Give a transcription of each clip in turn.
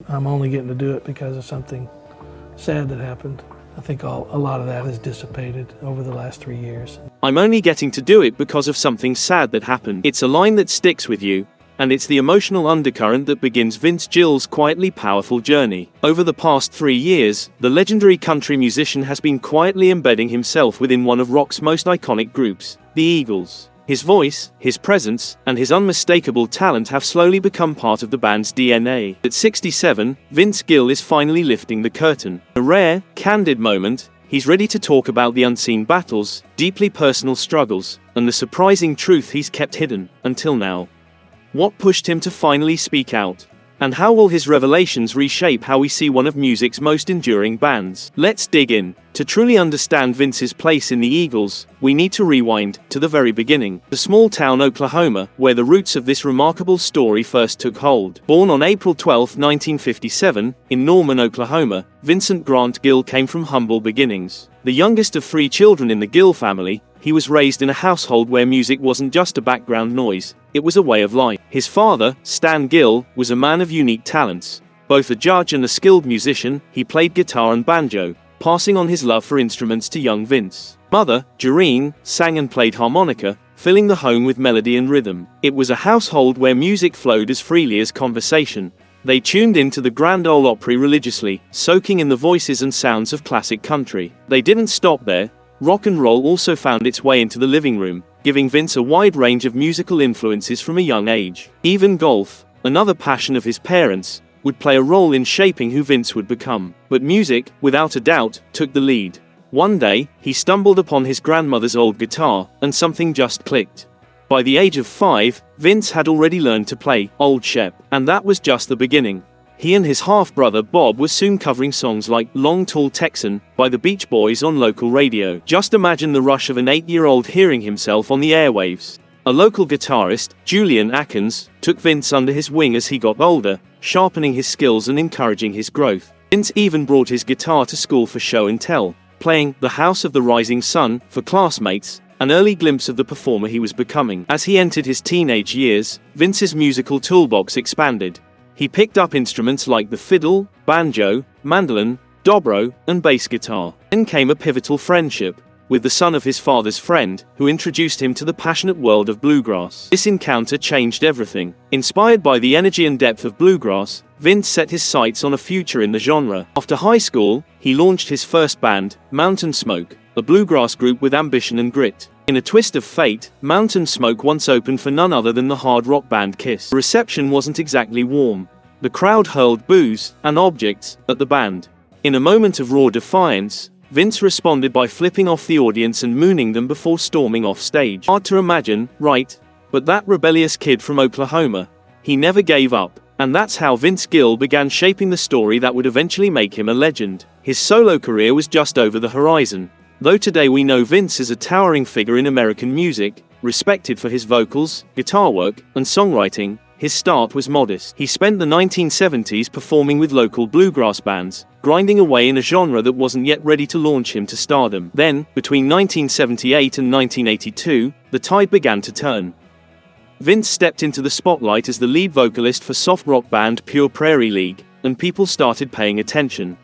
I'm only getting to do it because of something sad that happened. I think a lot of that has dissipated over the last 3 years. I'm only getting to do it because of something sad that happened. It's a line that sticks with you, and it's the emotional undercurrent that begins Vince Gill's quietly powerful journey. Over the past 3 years, the legendary country musician has been quietly embedding himself within one of rock's most iconic groups, the Eagles. His voice, his presence, and his unmistakable talent have slowly become part of the band's DNA. At 67, Vince Gill is finally lifting the curtain. A rare, candid moment, he's ready to talk about the unseen battles, deeply personal struggles, and the surprising truth he's kept hidden, until now. What pushed him to finally speak out? And how will his revelations reshape how we see one of music's most enduring bands? Let's dig in. To truly understand Vince's place in the Eagles, we need to rewind to the very beginning. The small town Oklahoma, where the roots of this remarkable story first took hold. Born on April 12, 1957, in Norman, Oklahoma, Vincent Grant Gill came from humble beginnings. The youngest of 3 children in the Gill family, he was raised in a household where music wasn't just a background noise, it was a way of life. His father, Stan Gill, was a man of unique talents. Both a judge and a skilled musician, he played guitar and banjo, passing on his love for instruments to young Vince. Mother, Jareen, sang and played harmonica, filling the home with melody and rhythm. It was a household where music flowed as freely as conversation. They tuned into the Grand Ole Opry religiously, soaking in the voices and sounds of classic country. They didn't stop there. Rock and roll also found its way into the living room, giving Vince a wide range of musical influences from a young age. Even golf, another passion of his parents, would play a role in shaping who Vince would become. But music, without a doubt, took the lead. One day, he stumbled upon his grandmother's old guitar, and something just clicked. By the age of 5, Vince had already learned to play Old Shep, and that was just the beginning. He and his half-brother Bob were soon covering songs like Long Tall Texan by the Beach Boys on local radio. Just imagine the rush of an 8-year-old hearing himself on the airwaves. A local guitarist, Julian Atkins, took Vince under his wing as he got older, sharpening his skills and encouraging his growth. Vince even brought his guitar to school for show and tell, playing The House of the Rising Sun for classmates, an early glimpse of the performer he was becoming. As he entered his teenage years, Vince's musical toolbox expanded. He picked up instruments like the fiddle, banjo, mandolin, dobro, and bass guitar. Then came a pivotal friendship with the son of his father's friend, who introduced him to the passionate world of bluegrass. This encounter changed everything. Inspired by the energy and depth of bluegrass, Vince set his sights on a future in the genre. After high school, he launched his first band, Mountain Smoke, a bluegrass group with ambition and grit. In a twist of fate, Mountain Smoke once opened for none other than the hard rock band Kiss. The reception wasn't exactly warm. The crowd hurled booze and objects at the band. In a moment of raw defiance, Vince responded by flipping off the audience and mooning them before storming off stage. Hard to imagine, right? But that rebellious kid from Oklahoma, he never gave up. And that's how Vince Gill began shaping the story that would eventually make him a legend. His solo career was just over the horizon. Though today we know Vince as a towering figure in American music, respected for his vocals, guitar work, and songwriting, his start was modest. He spent the 1970s performing with local bluegrass bands, grinding away in a genre that wasn't yet ready to launch him to stardom. Then, between 1978 and 1982, the tide began to turn. Vince stepped into the spotlight as the lead vocalist for soft rock band Pure Prairie League, and people started paying attention.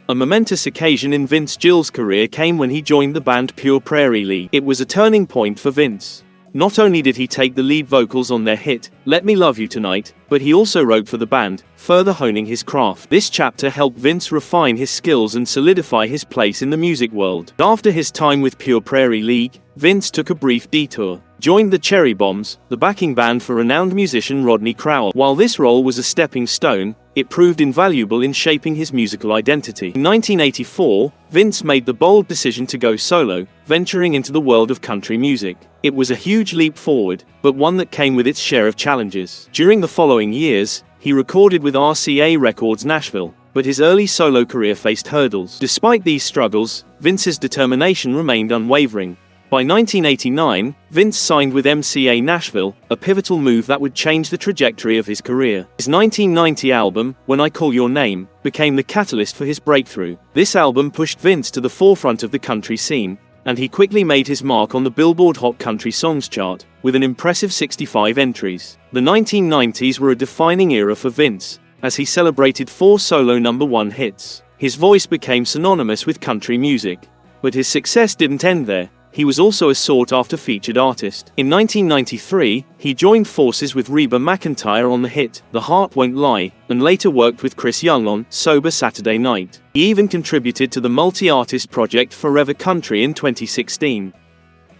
A momentous occasion in Vince Gill's career came when he joined the band Pure Prairie League. It was a turning point for Vince. Not only did he take the lead vocals on their hit, Let Me Love You Tonight, but he also wrote for the band, further honing his craft. This chapter helped Vince refine his skills and solidify his place in the music world. After his time with Pure Prairie League, Vince took a brief detour, joined the Cherry Bombs, the backing band for renowned musician Rodney Crowell. While this role was a stepping stone, it proved invaluable in shaping his musical identity. In 1984, Vince made the bold decision to go solo, venturing into the world of country music. It was a huge leap forward, but one that came with its share of challenges. During the following years, he recorded with RCA Records Nashville, but his early solo career faced hurdles. Despite these struggles, Vince's determination remained unwavering. By 1989, Vince signed with MCA Nashville, a pivotal move that would change the trajectory of his career. His 1990 album, When I Call Your Name, became the catalyst for his breakthrough. This album pushed Vince to the forefront of the country scene, and he quickly made his mark on the Billboard Hot Country Songs chart, with an impressive 65 entries. The 1990s were a defining era for Vince, as he celebrated 4 solo #1 hits. His voice became synonymous with country music. But his success didn't end there. He was also a sought-after featured artist. In 1993, he joined forces with Reba McEntire on the hit The Heart Won't Lie, and later worked with Chris Young on Sober Saturday Night. He even contributed to the multi-artist project Forever Country in 2016.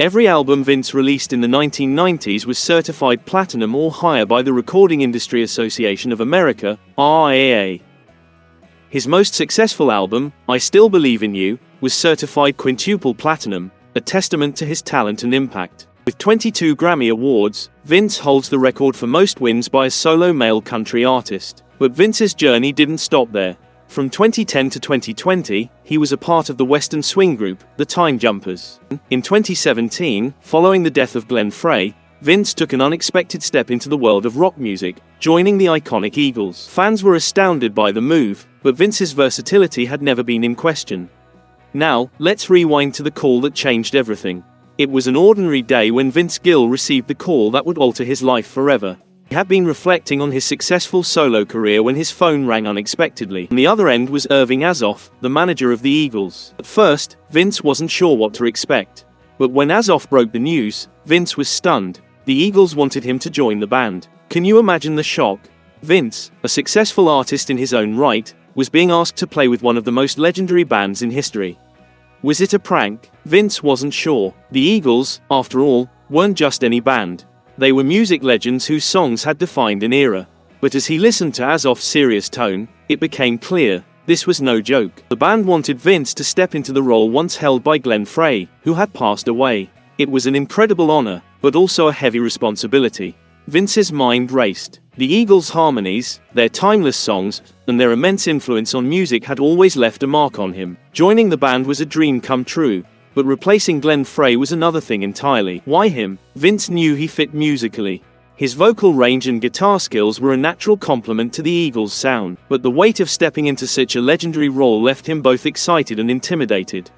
Every album Vince released in the 1990s was certified platinum or higher by the Recording Industry Association of America, RIAA. His most successful album, I Still Believe in You, was certified quintuple platinum, a testament to his talent and impact. With 22 Grammy Awards, Vince holds the record for most wins by a solo male country artist. But Vince's journey didn't stop there. From 2010 to 2020, he was a part of the Western swing group, the Time Jumpers. In 2017, following the death of Glenn Frey, Vince took an unexpected step into the world of rock music, joining the iconic Eagles. Fans were astounded by the move, but Vince's versatility had never been in question. Now, let's rewind to the call that changed everything. It was an ordinary day when Vince Gill received the call that would alter his life forever. He had been reflecting on his successful solo career when his phone rang unexpectedly. On the other end was Irving Azoff, the manager of the Eagles. At first, Vince wasn't sure what to expect. But when Azoff broke the news, Vince was stunned. The Eagles wanted him to join the band. Can you imagine the shock? Vince, a successful artist in his own right, was being asked to play with one of the most legendary bands in history. Was it a prank? Vince wasn't sure. The Eagles, after all, weren't just any band. They were music legends whose songs had defined an era. But as he listened to Azoff's serious tone, it became clear, this was no joke. The band wanted Vince to step into the role once held by Glenn Frey, who had passed away. It was an incredible honor, but also a heavy responsibility. Vince's mind raced. The Eagles' harmonies, their timeless songs, and their immense influence on music had always left a mark on him. Joining the band was a dream come true, but replacing Glenn Frey was another thing entirely. Why him? Vince knew he fit musically. His vocal range and guitar skills were a natural complement to the Eagles' sound, but the weight of stepping into such a legendary role left him both excited and intimidated.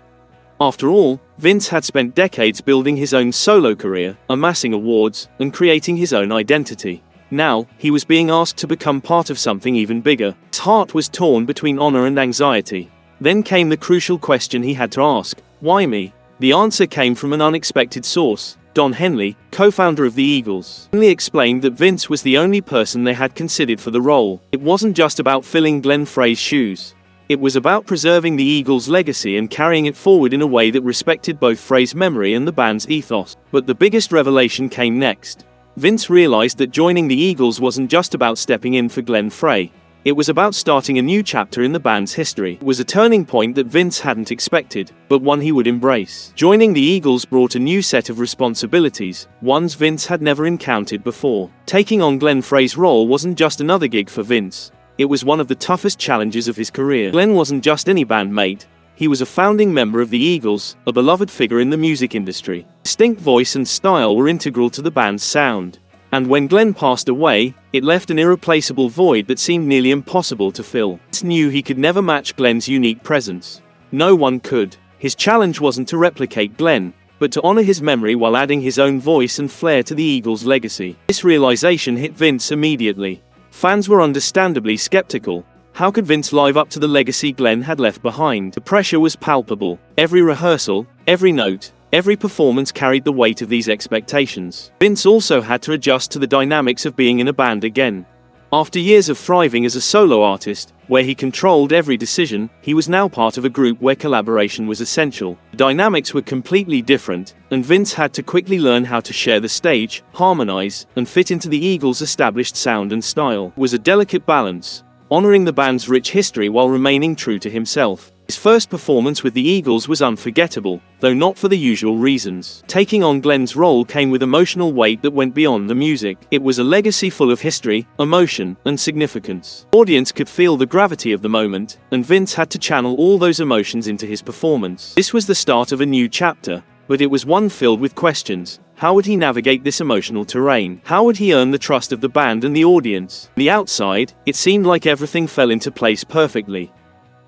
After all, Vince had spent decades building his own solo career, amassing awards, and creating his own identity. Now, he was being asked to become part of something even bigger. His heart was torn between honor and anxiety. Then came the crucial question he had to ask: why me? The answer came from an unexpected source. Don Henley, co-founder of the Eagles, Henley explained that Vince was the only person they had considered for the role. It wasn't just about filling Glenn Frey's shoes. It was about preserving the Eagles' legacy and carrying it forward in a way that respected both Frey's memory and the band's ethos. But the biggest revelation came next. Vince realized that joining the Eagles wasn't just about stepping in for Glenn Frey. It was about starting a new chapter in the band's history. It was a turning point that Vince hadn't expected, but one he would embrace. Joining the Eagles brought a new set of responsibilities, ones Vince had never encountered before. Taking on Glenn Frey's role wasn't just another gig for Vince. It was one of the toughest challenges of his career. Glenn wasn't just any bandmate. He was a founding member of the Eagles, a beloved figure in the music industry. Distinct voice and style were integral to the band's sound. And when Glenn passed away, it left an irreplaceable void that seemed nearly impossible to fill. Vince knew he could never match Glenn's unique presence. No one could. His challenge wasn't to replicate Glenn, but to honor his memory while adding his own voice and flair to the Eagles' legacy. This realization hit Vince immediately. Fans were understandably skeptical. How could Vince live up to the legacy Glenn had left behind? The pressure was palpable. Every rehearsal, every note, every performance carried the weight of these expectations. Vince also had to adjust to the dynamics of being in a band again. After years of thriving as a solo artist, where he controlled every decision, he was now part of a group where collaboration was essential. The dynamics were completely different, and Vince had to quickly learn how to share the stage, harmonize, and fit into the Eagles' established sound and style. It was a delicate balance, honoring the band's rich history while remaining true to himself. His first performance with the Eagles was unforgettable, though not for the usual reasons. Taking on Glenn's role came with emotional weight that went beyond the music. It was a legacy full of history, emotion, and significance. The audience could feel the gravity of the moment, and Vince had to channel all those emotions into his performance. This was the start of a new chapter, but it was one filled with questions. How would he navigate this emotional terrain? How would he earn the trust of the band and the audience? On the outside, it seemed like everything fell into place perfectly.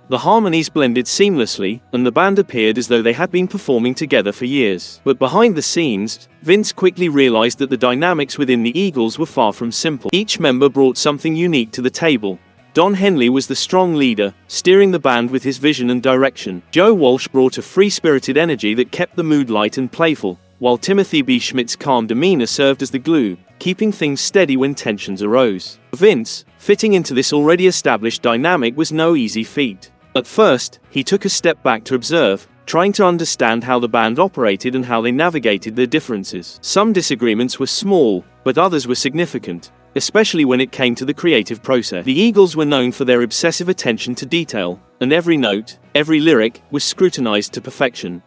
The harmonies blended seamlessly, and the band appeared as though they had been performing together for years. But behind the scenes, Vince quickly realized that the dynamics within the Eagles were far from simple. Each member brought something unique to the table. Don Henley was the strong leader, steering the band with his vision and direction. Joe Walsh brought a free-spirited energy that kept the mood light and playful, while Timothy B. Schmidt's calm demeanor served as the glue, keeping things steady when tensions arose. Vince, fitting into this already established dynamic was no easy feat. At first, he took a step back to observe, trying to understand how the band operated and how they navigated their differences. Some disagreements were small, but others were significant, especially when it came to the creative process. The Eagles were known for their obsessive attention to detail, and every note, every lyric, was scrutinized to perfection.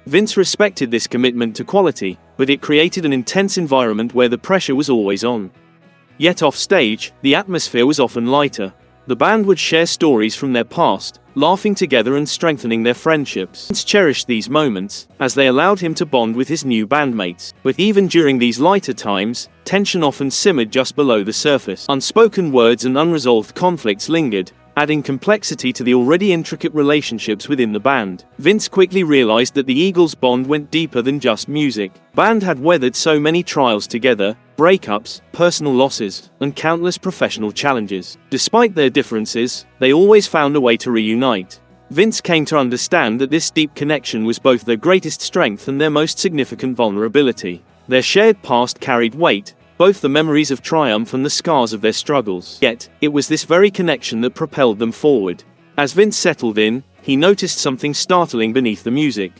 Vince respected this commitment to quality, but it created an intense environment where the pressure was always on. Yet off stage, the atmosphere was often lighter. The band would share stories from their past, laughing together and strengthening their friendships. Vince cherished these moments, as they allowed him to bond with his new bandmates. But even during these lighter times, tension often simmered just below the surface. Unspoken words and unresolved conflicts lingered, adding complexity to the already intricate relationships within the band. Vince quickly realized that the Eagles' bond went deeper than just music. The band had weathered so many trials together, breakups, personal losses, and countless professional challenges. Despite their differences, they always found a way to reunite. Vince came to understand that this deep connection was both their greatest strength and their most significant vulnerability. Their shared past carried weight, both the memories of triumph and the scars of their struggles. Yet, it was this very connection that propelled them forward. As Vince settled in, he noticed something startling beneath the music.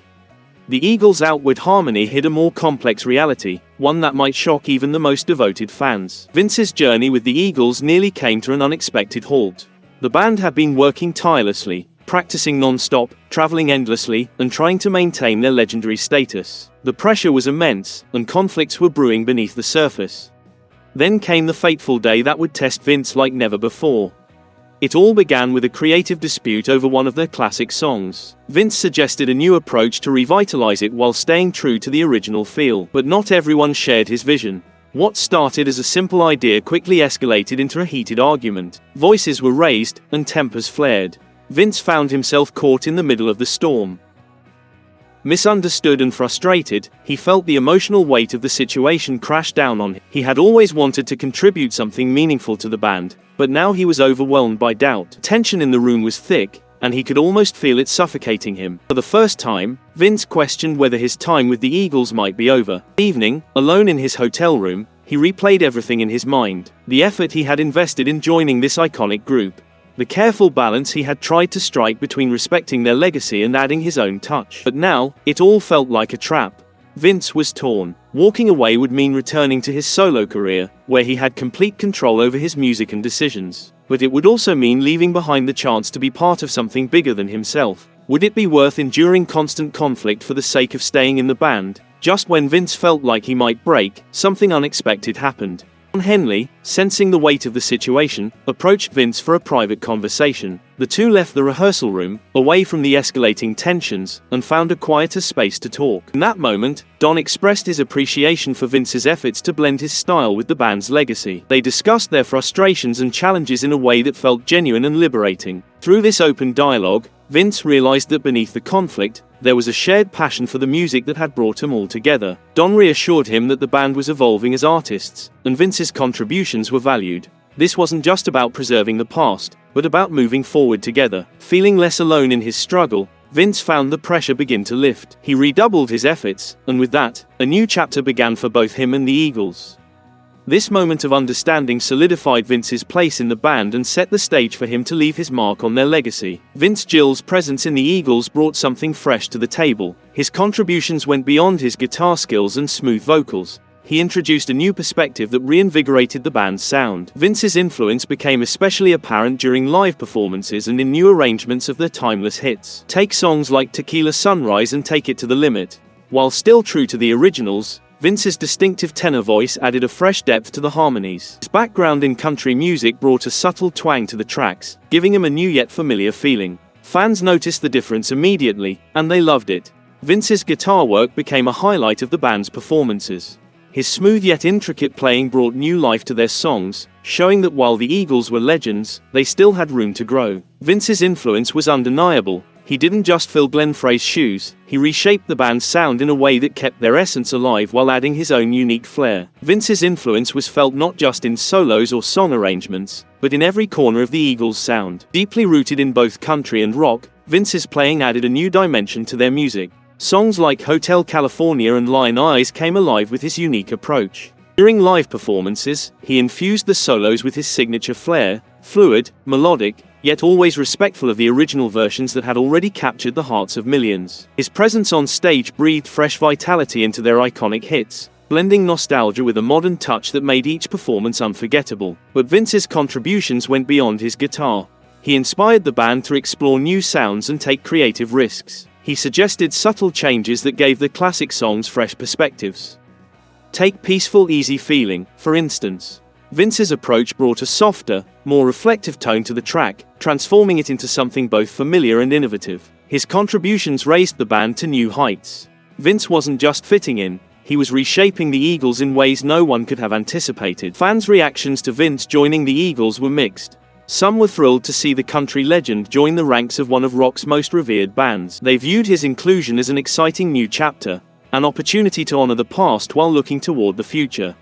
The Eagles' outward harmony hid a more complex reality, one that might shock even the most devoted fans. Vince's journey with the Eagles nearly came to an unexpected halt. The band had been working tirelessly, practicing non-stop, traveling endlessly, and trying to maintain their legendary status. The pressure was immense, and conflicts were brewing beneath the surface. Then came the fateful day that would test Vince like never before. It all began with a creative dispute over one of their classic songs. Vince suggested a new approach to revitalize it while staying true to the original feel. But not everyone shared his vision. What started as a simple idea quickly escalated into a heated argument. Voices were raised, and tempers flared. Vince found himself caught in the middle of the storm. Misunderstood and frustrated, he felt the emotional weight of the situation crash down on him. He had always wanted to contribute something meaningful to the band, but now he was overwhelmed by doubt. Tension in the room was thick, and he could almost feel it suffocating him. For the first time, Vince questioned whether his time with the Eagles might be over. That evening, alone in his hotel room, he replayed everything in his mind. The effort he had invested in joining this iconic group. The careful balance he had tried to strike between respecting their legacy and adding his own touch. But now, it all felt like a trap. Vince was torn. Walking away would mean returning to his solo career, where he had complete control over his music and decisions. But it would also mean leaving behind the chance to be part of something bigger than himself. Would it be worth enduring constant conflict for the sake of staying in the band? Just when Vince felt like he might break, something unexpected happened. Don Henley, sensing the weight of the situation, approached Vince for a private conversation. The two left the rehearsal room, away from the escalating tensions, and found a quieter space to talk. In that moment, Don expressed his appreciation for Vince's efforts to blend his style with the band's legacy. They discussed their frustrations and challenges in a way that felt genuine and liberating. Through this open dialogue, Vince realized that beneath the conflict, there was a shared passion for the music that had brought them all together. Don reassured him that the band was evolving as artists, and Vince's contributions were valued. This wasn't just about preserving the past, but about moving forward together. Feeling less alone in his struggle, Vince found the pressure begin to lift. He redoubled his efforts, and with that, a new chapter began for both him and the Eagles. This moment of understanding solidified Vince's place in the band and set the stage for him to leave his mark on their legacy. Vince Gill's presence in the Eagles brought something fresh to the table. His contributions went beyond his guitar skills and smooth vocals. He introduced a new perspective that reinvigorated the band's sound. Vince's influence became especially apparent during live performances and in new arrangements of their timeless hits. Take songs like Tequila Sunrise and Take It to the Limit. While still true to the originals, Vince's distinctive tenor voice added a fresh depth to the harmonies. His background in country music brought a subtle twang to the tracks, giving him a new yet familiar feeling. Fans noticed the difference immediately, and they loved it. Vince's guitar work became a highlight of the band's performances. His smooth yet intricate playing brought new life to their songs, showing that while the Eagles were legends, they still had room to grow. Vince's influence was undeniable. He didn't just fill Glenn Frey's shoes, he reshaped the band's sound in a way that kept their essence alive while adding his own unique flair. Vince's influence was felt not just in solos or song arrangements, but in every corner of the Eagles' sound. Deeply rooted in both country and rock, Vince's playing added a new dimension to their music. Songs like Hotel California and Lion Eyes came alive with his unique approach. During live performances, he infused the solos with his signature flair, fluid, melodic, yet always respectful of the original versions that had already captured the hearts of millions. His presence on stage breathed fresh vitality into their iconic hits, blending nostalgia with a modern touch that made each performance unforgettable. But Vince's contributions went beyond his guitar. He inspired the band to explore new sounds and take creative risks. He suggested subtle changes that gave the classic songs fresh perspectives. Take Peaceful Easy Feeling, for instance. Vince's approach brought a softer, more reflective tone to the track, transforming it into something both familiar and innovative. His contributions raised the band to new heights. Vince wasn't just fitting in, he was reshaping the Eagles in ways no one could have anticipated. Fans' reactions to Vince joining the Eagles were mixed. Some were thrilled to see the country legend join the ranks of one of rock's most revered bands. They viewed his inclusion as an exciting new chapter, an opportunity to honor the past while looking toward the future.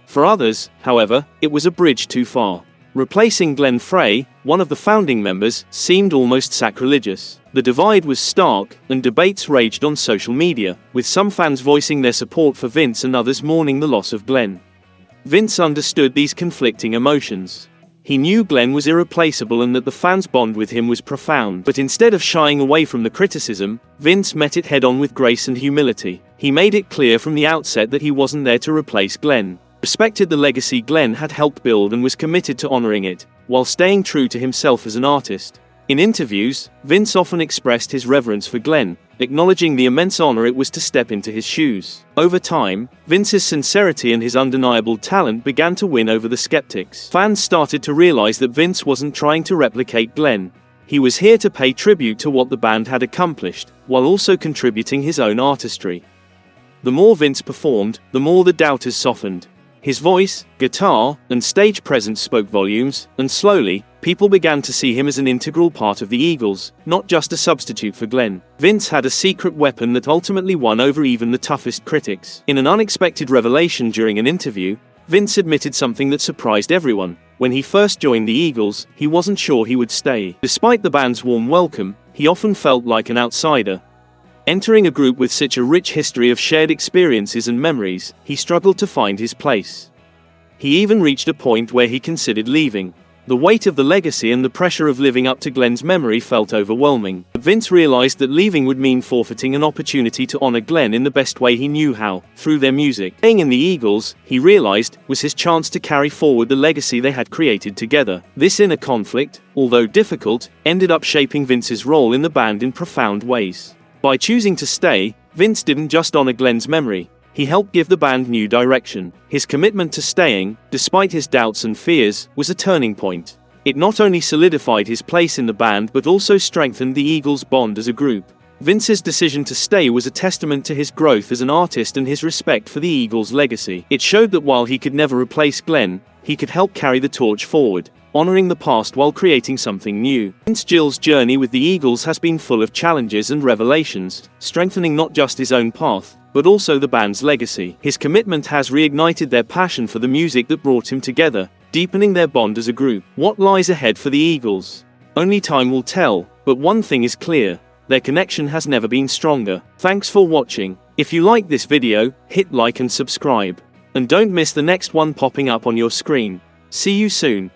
For others, however, it was a bridge too far. Replacing Glenn Frey, one of the founding members, seemed almost sacrilegious. The divide was stark, and debates raged on social media, with some fans voicing their support for Vince and others mourning the loss of Glenn. Vince understood these conflicting emotions. He knew Glenn was irreplaceable and that the fans' bond with him was profound. But instead of shying away from the criticism, Vince met it head-on with grace and humility. He made it clear from the outset that he wasn't there to replace Glenn. Respected the legacy Glenn had helped build and was committed to honoring it, while staying true to himself as an artist. In interviews, Vince often expressed his reverence for Glenn, acknowledging the immense honor it was to step into his shoes. Over time, Vince's sincerity and his undeniable talent began to win over the skeptics. Fans started to realize that Vince wasn't trying to replicate Glenn. He was here to pay tribute to what the band had accomplished, while also contributing his own artistry. The more Vince performed, the more the doubters softened. His voice, guitar, and stage presence spoke volumes, and slowly, people began to see him as an integral part of the Eagles, not just a substitute for Glenn. Vince had a secret weapon that ultimately won over even the toughest critics. In an unexpected revelation during an interview, Vince admitted something that surprised everyone. When he first joined the Eagles, he wasn't sure he would stay. Despite the band's warm welcome, he often felt like an outsider. Entering a group with such a rich history of shared experiences and memories, he struggled to find his place. He even reached a point where he considered leaving. The weight of the legacy and the pressure of living up to Glenn's memory felt overwhelming. But Vince realized that leaving would mean forfeiting an opportunity to honor Glenn in the best way he knew how, through their music. Staying in the Eagles, he realized, was his chance to carry forward the legacy they had created together. This inner conflict, although difficult, ended up shaping Vince's role in the band in profound ways. By choosing to stay, Vince didn't just honor Glenn's memory, he helped give the band new direction. His commitment to staying, despite his doubts and fears, was a turning point. It not only solidified his place in the band but also strengthened the Eagles' bond as a group. Vince's decision to stay was a testament to his growth as an artist and his respect for the Eagles' legacy. It showed that while he could never replace Glenn, he could help carry the torch forward, honoring the past while creating something new. Vince Gill's journey with the Eagles has been full of challenges and revelations, strengthening not just his own path, but also the band's legacy. His commitment has reignited their passion for the music that brought him together, deepening their bond as a group. What lies ahead for the Eagles? Only time will tell, but one thing is clear, their connection has never been stronger. Thanks for watching. If you like this video, hit like and subscribe. And don't miss the next one popping up on your screen. See you soon.